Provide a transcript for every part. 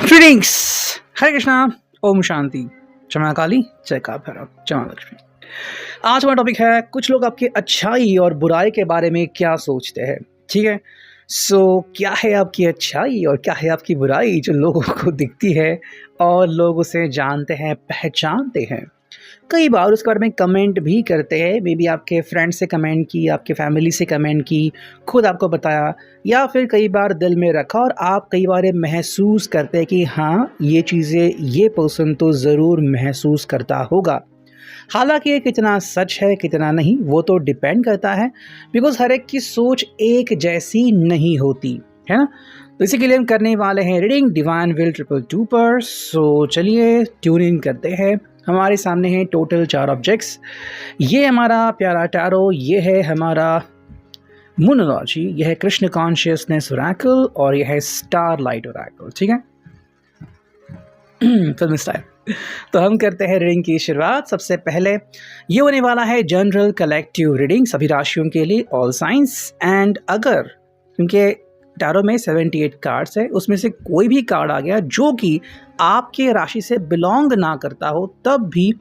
Greetings, हरे कृष्णा, ओम शांति, जय मां काली, जय का भैरव, जय मां लक्ष्मी। आज हमारा टॉपिक है कुछ लोग आपकी अच्छाई और बुराई के बारे में क्या सोचते हैं। ठीक है, क्या है आपकी अच्छाई और क्या है आपकी बुराई जो लोगों को दिखती है और लोग उसे जानते हैं, पहचानते हैं। कई बार उसके बारे में कमेंट भी करते हैं, मे बी आपके फ्रेंड से कमेंट की, आपके फैमिली से कमेंट की, खुद आपको बताया, या फिर कई बार दिल में रखा और आप कई बार ये महसूस करते हैं कि हाँ, ये चीज़ें ये पर्सन तो ज़रूर महसूस करता होगा। हालांकि ये कितना सच है कितना नहीं वो तो डिपेंड करता है, बिकॉज हर एक की सोच एक जैसी नहीं होती है ना। तो इसी के लिए हम करने वाले हैं रीडिंग डिवाइन विल 222 पर। सो चलिए ट्यून इन करते हैं। हमारे सामने हैं टोटल 4 ऑब्जेक्ट्स। ये हमारा प्यारा टैरो, ये है हमारा मोनोलॉजी, यह है कृष्ण कॉन्शियसनेस ओरेकल और यह है स्टार लाइट ओरेकल। ठीक है, फिल्म स्टाइल। तो हम करते हैं रीडिंग की शुरुआत। सबसे पहले ये होने वाला है जनरल कलेक्टिव रीडिंग सभी राशियों के लिए, ऑल साइंस। एंड अगर क्योंकि टैरो में 78 कार्ड्स है, उसमें से कोई भी कार्ड आ गया जो कि आपके राशि से बिलोंग ना करता हो, तब भी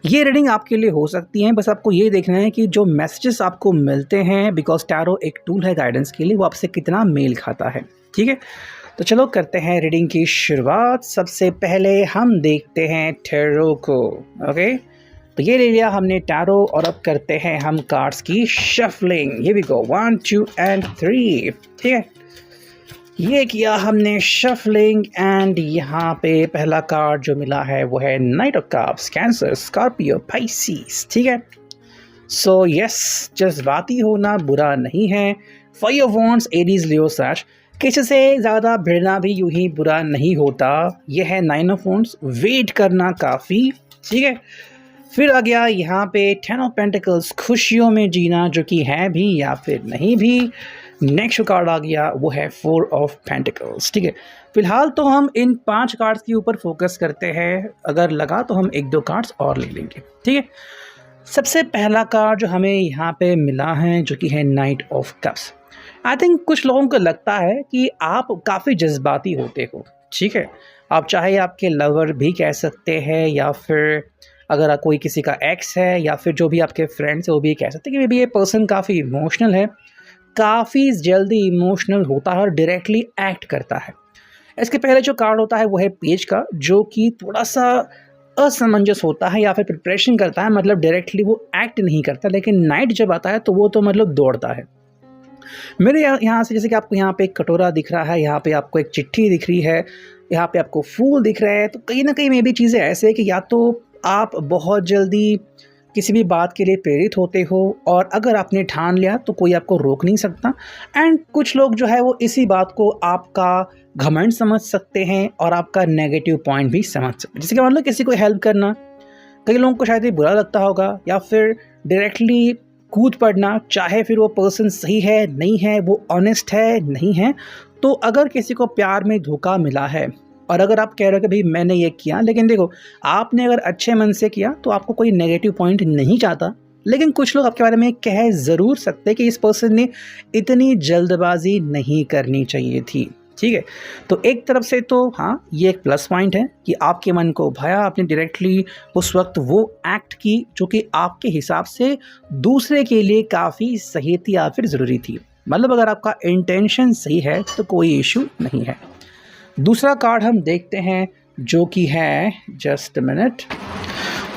ये रीडिंग आपके लिए हो सकती है। बस आपको ये देखना है कि जो मैसेजेस आपको मिलते हैं, बिकॉज टैरो एक टूल है गाइडेंस के लिए, वो आपसे कितना मेल खाता है। ठीक है, तो चलो करते हैं रीडिंग की शुरुआत। सबसे पहले हम देखते हैं टैरो को। ओके, तो ये ले लिया हमने टैरो और अब करते हैं हम कार्ड्स की shuffling. Here we go, 1 2 and 3। ठीक है, ये किया हमने शफलिंग एंड यहाँ पे पहला कार्ड जो मिला है वो है night of cups, cancer, Scorpio, Pisces. ठीक है, सो यस, जज्बाती होना बुरा नहीं है। फाइव ऑफ वॉन्ड्स, एरीज, लियो, सैज, किसी से ज़्यादा भिड़ना भी यूं ही बुरा नहीं होता। यह है 9 ऑफ वॉन्ड्स, वेट करना काफ़ी। ठीक है, फिर आ गया यहाँ पे 10 ऑफ पेंटिकल्स, खुशियों में जीना, जो कि है भी या फिर नहीं भी। नेक्स्ट कार्ड आ गया वो है 4 ऑफ पेंटिकल्स। ठीक है, फिलहाल तो हम इन 5 कार्ड्स के ऊपर फोकस करते हैं, अगर लगा तो हम 1-2 कार्ड्स और ले लेंगे। ठीक है, सबसे पहला कार्ड जो हमें यहाँ पे मिला है जो कि है night of cups. I think कुछ लोगों को लगता है कि आप काफ़ी जज्बाती होते हो। ठीक है, आप चाहे आपके लवर भी कह सकते हैं, या फिर अगर कोई किसी का एक्स है, या फिर जो भी आपके फ्रेंड्स है वो भी कह सकते हैं कि मे बी ये पर्सन काफ़ी इमोशनल है, काफ़ी जल्दी इमोशनल होता है और डायरेक्टली एक्ट करता है। इसके पहले जो कार्ड होता है वो है पेज का, जो कि थोड़ा सा असमंजस होता है या फिर प्रिपरेशन करता है, मतलब डायरेक्टली वो एक्ट नहीं करता, लेकिन नाइट जब आता है तो वो तो मतलब दौड़ता है। मेरे यहाँ से जैसे कि आपको यहाँ पे एक कटोरा दिख रहा है, यहाँ पे आपको एक चिट्ठी दिख रही है, यहाँ पे आपको फूल दिख रहे हैं, तो कहीं ना कहीं में भी चीज़ें ऐसे है कि या तो आप बहुत जल्दी किसी भी बात के लिए प्रेरित होते हो, और अगर आपने ठान लिया तो कोई आपको रोक नहीं सकता। एंड कुछ लोग जो है वो इसी बात को आपका घमंड समझ सकते हैं और आपका नेगेटिव पॉइंट भी समझ सकते हैं। जैसे कि मतलब किसी को हेल्प करना कई लोगों को शायद ये बुरा लगता होगा, या फिर डायरेक्टली कूद पड़ना, चाहे फिर वो पर्सन सही है नहीं है, वो ऑनेस्ट है नहीं है। तो अगर किसी को प्यार में धोखा मिला है और अगर आप कह रहे हो कि भाई मैंने ये किया, लेकिन देखो आपने अगर अच्छे मन से किया तो आपको कोई नेगेटिव पॉइंट नहीं चाहता, लेकिन कुछ लोग आपके बारे में कह ज़रूर सकते कि इस पर्सन ने इतनी जल्दबाजी नहीं करनी चाहिए थी। ठीक है, तो एक तरफ से तो हाँ, ये एक प्लस पॉइंट है कि आपके मन को भाया, आपने डायरेक्टली उस वक्त वो एक्ट की जो कि आपके हिसाब से दूसरे के लिए काफ़ी सही थी या फिर ज़रूरी थी। मतलब अगर आपका इंटेंशन सही है तो कोई इशू नहीं है। दूसरा कार्ड हम देखते हैं जो कि है, जस्ट मिनट,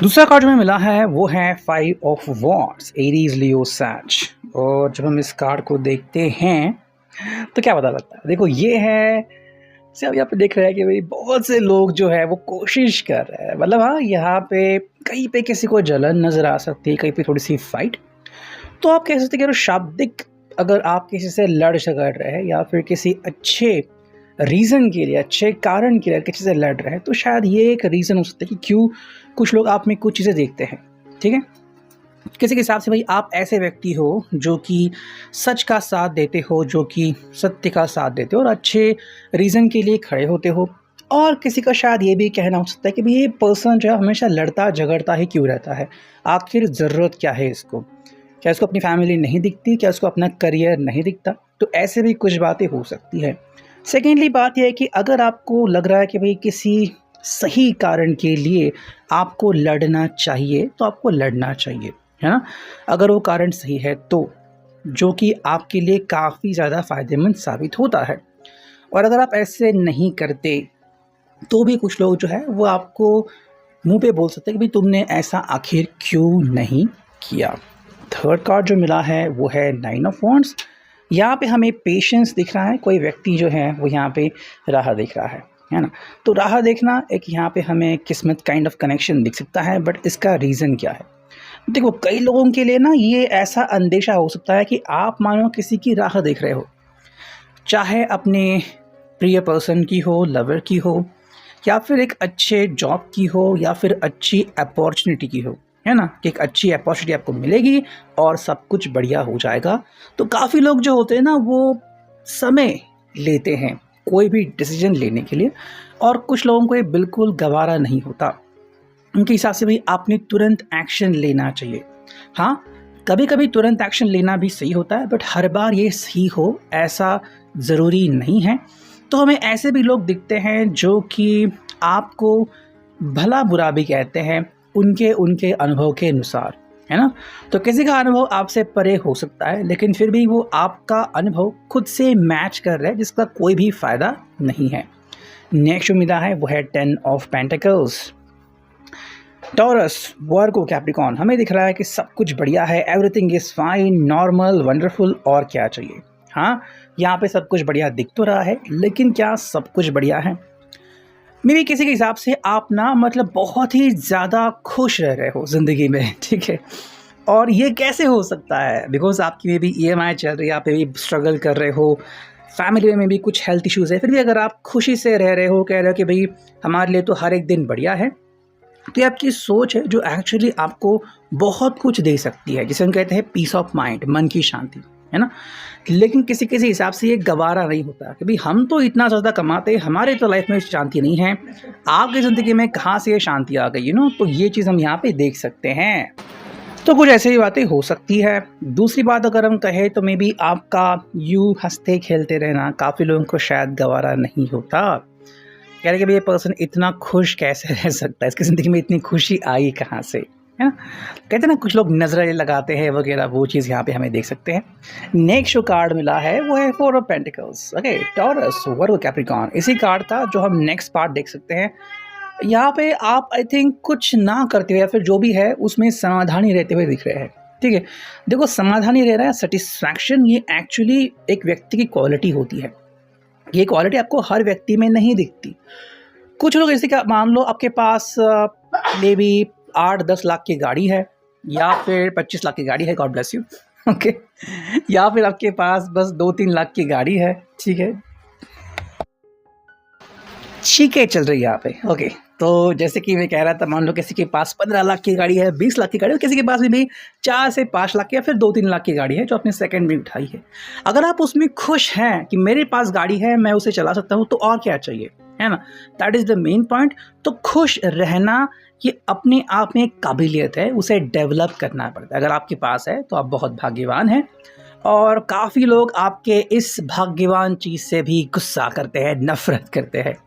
दूसरा कार्ड जो हमें मिला है वो है 5 ऑफ वॉन्ड्स, एरीज, लियो, सैज। और जब हम इस कार्ड को देखते हैं तो क्या पता लगता है, देखो ये है, जैसे अब यहाँ पे देख रहे हैं कि भाई बहुत से लोग जो है वो कोशिश कर रहे हैं, मतलब हाँ, यहाँ पे कहीं पे किसी को जलन नज़र आ सकती है, कहीं पे थोड़ी सी फाइट। तो आप कह सकते हैं कि शाब्दिक अगर आप किसी से लड़ झगड़ रहे हैं या फिर किसी अच्छे रीज़न के लिए, अच्छे कारण के लिए किसी से लड़ रहे हैं, तो शायद ये एक रीज़न हो सकता है कि क्यों कुछ लोग आप में कुछ चीज़ें देखते हैं। ठीक है, किसी के हिसाब से भाई आप ऐसे व्यक्ति हो जो कि सच का साथ देते हो, जो कि सत्य का साथ देते हो और अच्छे रीज़न के लिए खड़े होते हो। और किसी का शायद ये भी कहना हो सकता है कि भाई ये पर्सन जो है हमेशा लड़ता झगड़ता ही क्यों रहता है, आखिर ज़रूरत क्या है इसको, क्या इसको अपनी फैमिली नहीं दिखती, क्या इसको अपना करियर नहीं दिखता। तो ऐसे भी कुछ बातें हो सकती है। सेकेंडली बात यह है कि अगर आपको लग रहा है कि भाई किसी सही कारण के लिए आपको लड़ना चाहिए तो आपको लड़ना चाहिए, है ना। अगर वो कारण सही है तो, जो कि आपके लिए काफ़ी ज़्यादा फ़ायदेमंद साबित होता है। और अगर आप ऐसे नहीं करते तो भी कुछ लोग जो है वो आपको मुंह पे बोल सकते हैं कि भाई तुमने ऐसा आखिर क्यों नहीं किया। थर्ड कार्ड जो मिला है वो है 9 ऑफ वॉन्ड्स। यहाँ पे हमें पेशेंस दिख रहा है, कोई व्यक्ति जो है वो यहाँ पे राह देख रहा है ना। तो राह देखना एक यहाँ पे हमें किस्मत काइंड ऑफ कनेक्शन दिख सकता है, बट इसका रीज़न क्या है? देखो, कई लोगों के लिए ना ये ऐसा अंदेशा हो सकता है कि आप मानो किसी की राह देख रहे हो, चाहे अपने प्रिय पर्सन की हो, लवर की हो, या फिर एक अच्छे जॉब की हो, या फिर अच्छी अपॉर्चुनिटी की हो, है ना, कि एक अच्छी अपॉर्चुनिटी आपको मिलेगी और सब कुछ बढ़िया हो जाएगा। तो काफ़ी लोग जो होते हैं ना वो समय लेते हैं कोई भी डिसीजन लेने के लिए, और कुछ लोगों को ये बिल्कुल गवारा नहीं होता। उनके हिसाब से भाई आपने तुरंत एक्शन लेना चाहिए। हाँ, कभी कभी तुरंत एक्शन लेना भी सही होता है, बट हर बार ये सही हो ऐसा ज़रूरी नहीं है। तो हमें ऐसे भी लोग दिखते हैं जो कि आपको भला बुरा भी कहते हैं उनके उनके अनुभव के अनुसार, है ना। तो किसी का अनुभव आपसे परे हो सकता है, लेकिन फिर भी वो आपका अनुभव खुद से मैच कर रहा है, जिसका कोई भी फ़ायदा नहीं है। नेक्स्ट जो मिला है वो है 10 of pentacles. Taurus, Virgo, Capricorn, हमें दिख रहा है कि सब कुछ बढ़िया है, everything is fine, normal, wonderful, और क्या चाहिए। हाँ, यहाँ पे सब कुछ बढ़िया दिख तो रहा है, लेकिन क्या सब कुछ बढ़िया है? मे भी किसी के हिसाब से आप ना मतलब बहुत ही ज़्यादा खुश रह रहे हो ज़िंदगी में, ठीक है। और ये कैसे हो सकता है? बिकॉज आपकी में भी EMI चल रही है, आप भी स्ट्रगल कर रहे हो, फैमिली में भी कुछ हेल्थ इश्यूज़ है, फिर भी अगर आप खुशी से रह रहे हो, कह रहे हो कि भाई हमारे लिए तो हर एक दिन बढ़िया है, तो ये आपकी सोच है जो एक्चुअली आपको बहुत कुछ दे सकती है, जिसे हम कहते हैं पीस ऑफ माइंड, मन की शांति, है ना। लेकिन किसी किसी हिसाब से ये गवारा नहीं होता कि भाई हम तो इतना ज़्यादा कमाते, हमारे तो लाइफ में शांति नहीं है, आपकी ज़िंदगी में कहाँ से ये शांति आ गई, तो ये चीज़ हम यहाँ पे देख सकते हैं। तो कुछ ऐसी ही बातें हो सकती है। दूसरी बात अगर हम कहें तो मे बी आपका यूँ हंसते खेलते रहना काफ़ी लोगों को शायद गवारा नहीं होता। कह रहे कि भाई ये पर्सन इतना खुश कैसे रह सकता है, इसकी ज़िंदगी में इतनी खुशी आई कहाँ से, है ना। कहते हैं ना कुछ लोग नज़रें लगाते हैं वगैरह, वो चीज़ यहाँ पे हमें देख सकते हैं। नेक्स्ट जो कार्ड मिला है वो है 4 of pentacles. Okay, taurus, Virgo, Capricorn, इसी कार्ड का जो हम नेक्स्ट पार्ट देख सकते हैं। यहाँ पे आप आई थिंक कुछ ना करते हुए या फिर जो भी है उसमें समाधानी रहते हुए दिख रहे हैं, ठीक है। देखो, समाधानी रह रहा है, सेटिस्फैक्शन, ये एक्चुअली एक व्यक्ति की क्वालिटी होती है। ये क्वालिटी आपको हर व्यक्ति में नहीं दिखती। कुछ लोग जैसे कि मान लो आपके पास मे बी 8-10 लाख की गाड़ी है, या फिर 25 लाख की गाड़ी है, गॉड ब्लेस यू, ओके, या फिर आपके पास बस 2-3 लाख की गाड़ी है, ठीक है, चल रही है यहाँ पे, ओके। तो जैसे कि मैं कह रहा था, मान लो किसी के पास 15 लाख की गाड़ी है, 20 लाख की गाड़ी है, किसी के पास भी 4 से 5 लाख की या फिर 2-3 लाख की गाड़ी है जो अपने सेकंड में उठाई है। अगर आप उसमें खुश हैं कि मेरे पास गाड़ी है, मैं उसे चला सकता हूँ, तो और क्या चाहिए, है ना। That is the main point. तो खुश रहना ये अपने आप में एक काबिलियत है, उसे डेवलप करना पड़ता है। अगर आपके पास है तो आप बहुत भाग्यवान हैं, और काफ़ी लोग आपके इस भाग्यवान चीज़ से भी गुस्सा करते हैं, नफरत करते हैं।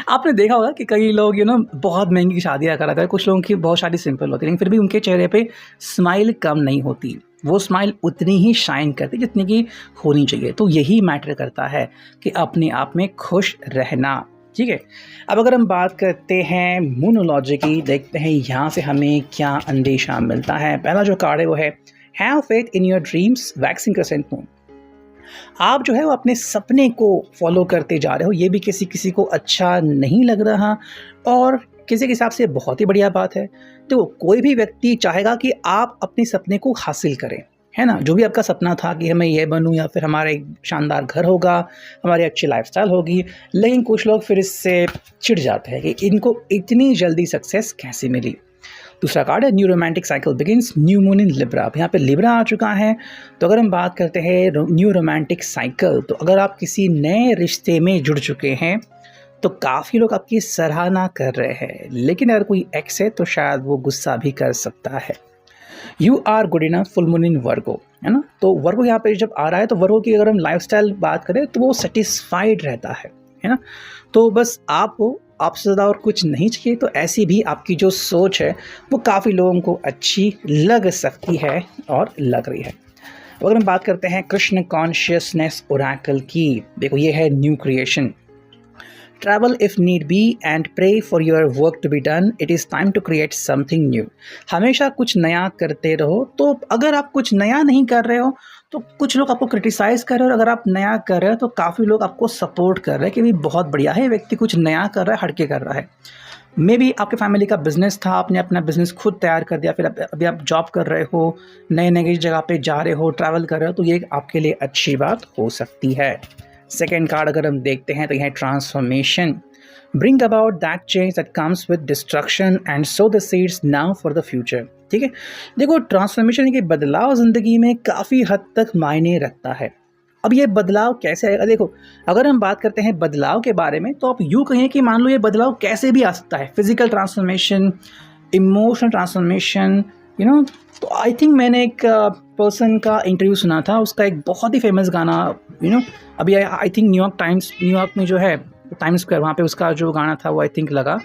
आपने देखा होगा कि कई लोग बहुत महंगी शादियाँ कराते हैं, कुछ लोगों की बहुत शादी सिंपल होती है, लेकिन फिर भी उनके चेहरे पे स्माइल कम नहीं होती, वो स्माइल उतनी ही शाइन करती जितनी की होनी चाहिए। तो यही मैटर करता है कि अपने आप में खुश रहना, ठीक है। अब अगर हम बात करते हैं मूनोलॉजी की, देखते हैं यहाँ से हमें क्या अंदेशा मिलता है। पहला जो कार्ड है वो है have faith in your dreams, waxing crescent moon. आप जो है वो अपने सपने को फॉलो करते जा रहे हो, ये भी किसी किसी को अच्छा नहीं लग रहा, और किसी के हिसाब से बहुत ही बढ़िया बात है। तो कोई भी व्यक्ति चाहेगा कि आप अपने सपने को हासिल करें, है ना। जो भी आपका सपना था कि हमें ये बनूं, या फिर हमारा एक शानदार घर होगा, हमारी अच्छी लाइफस्टाइल होगी, लेकिन कुछ लोग फिर इससे चिढ़ जाते हैं कि इनको इतनी जल्दी सक्सेस कैसे मिली। दूसरा कार्ड है new romantic cycle begins, new moon in Libra. यहाँ पे लिब्रा आ चुका है। तो अगर हम बात करते हैं न्यू रोमांटिक साइकिल, तो अगर आप किसी नए रिश्ते में जुड़ चुके हैं तो काफ़ी लोग आपकी सराहना कर रहे हैं, लेकिन अगर कोई एक्स है तो शायद वो गुस्सा भी कर सकता है। You are good enough, full moon in Virgo, है ना। तो वर्गो यहाँ पे जब आ रहा है तो वर्गो की अगर हम लाइफस्टाइल बात करें तो वो सेटिस्फाइड रहता है ना। तो बस आपसे ज़्यादा और कुछ नहीं चाहिए। तो ऐसी भी आपकी जो सोच है वो काफ़ी लोगों को अच्छी लग सकती है और लग रही है। अगर हम बात करते हैं कृष्ण कॉन्शियसनेस ओरेकल की, देखो ये है new creation. Travel if need be and pray for your work to be done. It is time to create something new. हमेशा कुछ नया करते रहो। तो अगर आप कुछ नया नहीं कर रहे हो तो कुछ लोग आपको क्रिटिसाइज़ कर रहे हो, और अगर आप नया कर रहे हो तो काफ़ी लोग आपको सपोर्ट कर रहे हैं कि भी बहुत बढ़िया है, व्यक्ति कुछ नया कर रहा है, हटके कर रहा है। मे बी आपके फैमिली का बिजनेस था, आपने अपना बिजनेस खुद तैयार कर दिया, फिर अभी आप जॉब कर रहे हो, नए नई जगह पे जा रहे हो, ट्रैवल कर रहे हो, तो ये आपके लिए अच्छी बात हो सकती है। सेकेंड कार्ड अगर हम देखते हैं तो यह है transformation. Bring about that change that comes with destruction and so the seeds now for the future. ठीक है, देखो ट्रांसफॉर्मेशन के बदलाव ज़िंदगी में काफ़ी हद तक मायने रखता है। अब ये बदलाव कैसे आएगा? देखो अगर हम बात करते हैं बदलाव के बारे में तो आप यूँ कहें कि मान लो ये बदलाव कैसे भी आ सकता है, फिजिकल ट्रांसफॉर्मेशन, इमोशनल ट्रांसफॉर्मेशन, तो आई थिंक मैंने एक पर्सन का इंटरव्यू सुना था, उसका एक बहुत ही फेमस गाना अभी आई थिंक न्यूयॉर्क में जो है टाइम स्क्वायर, वहाँ पे उसका जो गाना था वो आई थिंक लगा,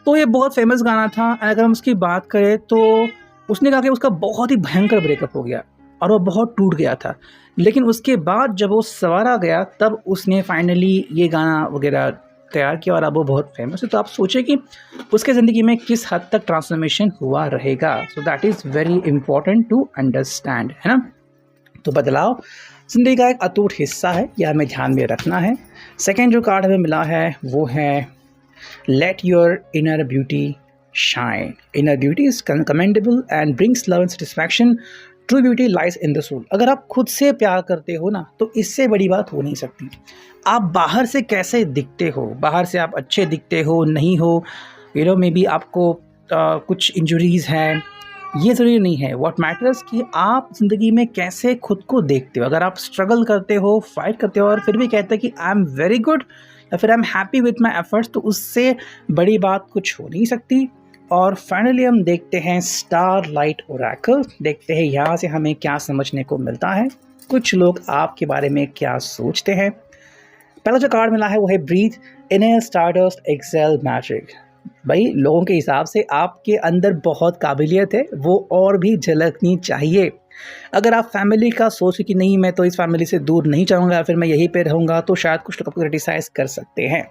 तो ये बहुत फेमस गाना था। अगर हम उसकी बात करें तो उसने कहा कि उसका बहुत ही भयंकर ब्रेकअप हो गया और वो बहुत टूट गया था, लेकिन उसके बाद जब वो संवारा गया तब उसने फाइनली ये गाना वगैरह तैयार किया और अब वो बहुत फेमस है। तो आप सोचें कि उसके ज़िंदगी में किस हद तक ट्रांसफॉर्मेशन हुआ रहेगा। So that is very important to understand, है ना। तो बदलाव ज़िंदगी का एक अटूट हिस्सा है, यह हमें ध्यान में रखना है। सेकेंड जो कार्ड हमें मिला है वो है let your inner beauty shine. Inner beauty is commendable and brings love and satisfaction. True beauty lies in the soul. अगर आप खुद से प्यार करते हो ना तो इससे बड़ी बात हो नहीं सकती। आप बाहर से कैसे दिखते हो, बाहर से आप अच्छे दिखते हो नहीं हो, मे बी आपको कुछ इंजरीज हैं, ये ज़रूरी नहीं है। व्हाट मैटर्स कि आप ज़िंदगी में कैसे खुद को देखते हो। अगर आप स्ट्रगल करते हो, फाइट करते हो और फिर भी कहते हैं कि आई एम वेरी गुड या फिर I am happy with my efforts, तो उससे बड़ी बात कुछ हो नहीं सकती। और फाइनली हम देखते हैं स्टार लाइट ओरेकल। देखते हैं यहाँ से हमें क्या समझने को मिलता है, कुछ लोग आपके बारे में क्या सोचते हैं। पहला जो कार्ड मिला है वो है breathe inner stardust exhale magic. भाई लोगों के हिसाब से आपके अंदर बहुत काबिलियत है, वो और भी झलकनी चाहिए। अगर आप फैमिली का सोच कि नहीं मैं तो इस फैमिली से दूर नहीं जाऊँगा या फिर मैं यहीं पे रहूँगा, तो शायद कुछ लोग आपको क्रिटिसाइज कर सकते हैं।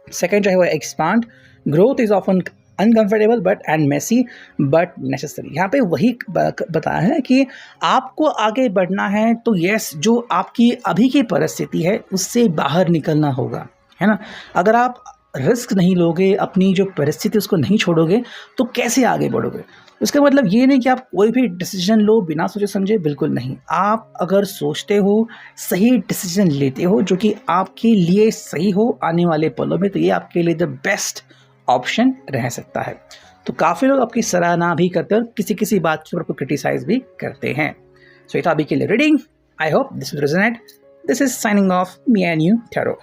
सेकेंड जो है वो expand. Growth is often uncomfortable but and messy but necessary. यहाँ पे वही बताया है कि आपको आगे बढ़ना है तो यस, जो आपकी अभी की परिस्थिति है उससे बाहर निकलना होगा, है ना। अगर आप रिस्क नहीं लोगे, अपनी जो परिस्थिति उसको नहीं छोड़ोगे, तो कैसे आगे बढ़ोगे। इसका मतलब ये नहीं कि आप कोई भी डिसीजन लो बिना सोचे समझे, बिल्कुल नहीं। आप अगर सोचते हो, सही डिसीजन लेते हो जो कि आपके लिए सही हो आने वाले पलों में, तो ये आपके लिए द बेस्ट ऑप्शन रह सकता है। तो काफ़ी लोग आपकी सराहना भी करते हैं और किसी किसी बात के ऊपर आपको क्रिटिसाइज भी करते हैं। सो ये था अभी के लिए reading. I hope this will resonate. This is signing of me and you tarot.